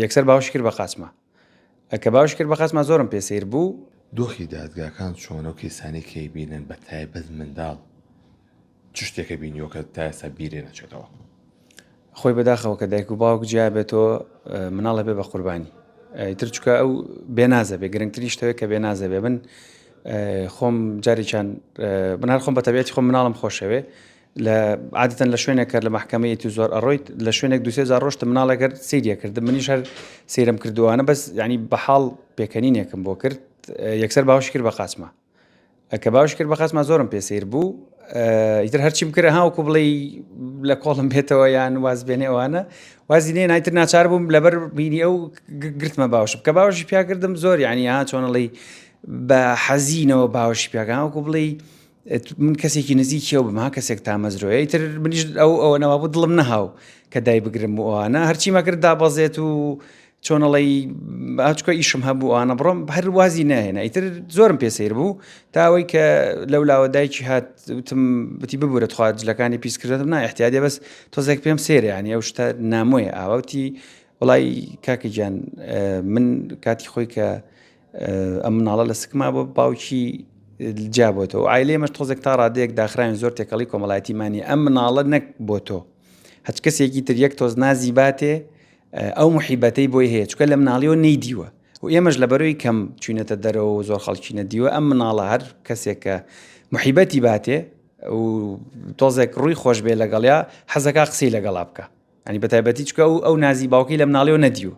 یەکسەر باوەشی کرد بە قاچمە کە باوەشی کرد بە قاچمە زۆرم پێسەیر بوو. دۆخی دادگاکان چۆنە و کەسانی کەی بینن بە تایبەت منداڵ چ شتێکە بینیوە کە تا ئێستا بیرێ نەچێتەوە؟ خۆی بەداخەوە کە دایک و باوک جیا بێتەوە مناڵە بێ بە قوربانی ئیتر چکە ئەو بێنازە بێ گرنگتری شتەوەی کە بێنازە بێ من خۆم جارێکیان بنار خۆم بە تەبیەتی خۆم مناڵم خۆشەوێ لە عادەتەن لە شوێنێکە لە محکەمەیەتی زۆر ئەڕۆیت لە شوێنێک دوسێ زار ڕۆشت مناڵێکەر سیریە کردم منیش هەر سیرم کردووانە بەس ینی بەحاڵ پێکەنینێکم بۆ کرد یەکسەر باوەشی کرد بە قاچمە کە باوەشی کرد بە قاچمە زۆرم پێسەیر بوو ئیتر هەرچیم کرد هاوکو بڵێ لە کۆڵم بێتەوە یان واز بێنێ ئەوانە وازی نێ نایتر ناچار بووم لەبەر بینی ئەو گرتمە باوەشم کە باوەشی پیا کردم زۆر یعنی چۆنەڵی بە حەزینەوە باوەشی پیاکە هاوکو بڵێ من کەسێکی نزیکیەوە بم ها کەسێک تامەزرۆیە ئیتر منیش ئەوەنەوە بوو دڵم نەهاو کە دای بگرم و ئەوانە هەرچیمە کرد دابەزێت و چۆنەڵی ئاچکۆ ئیشم هەبوو ئەوانە بڕۆم هەر وازی ناهێنا ئیتر زۆرم پێسەیر بوو تاوەی کە لەولاوە دایکی هات وتم بتی ببورێت خوا جلەکانی پیسکردم نا احتیاجێ بەس تۆزێک پێم سێرە ینی ئەو شتە نامۆیە ئاوەتی وڵی کاکی گیان من کاتی خۆی کە ئەم مناڵە لە سکما بۆ باوکی جابۆتەوە ئایلێ مەش تۆزێک تا ڕادەیەک داخراین زۆر تێکەڵی کۆمەڵایەتیمانی ئەم مناڵە نەک بۆ تۆ هەچ کەسێکی تر یەک تۆز نازی باتێ ئەو محیبەتەی بۆی هەیە چکە لە مناڵیەوە نەیدیوە و ئێمەش لەبەرەوەی کەم چوینەتە دەرەوە و زۆر خەڵکی نەدیوە ئەم مناڵە هەر کەسێک کە محیبەتی باتێ و تۆزێک ڕووی خۆش بێ لەگەڵیا حەزەکە قسەی لەگەڵا بکە ینی بەتایبەتی چکە ئەو نازی باوکەی لە مناڵیەوە نەدیوە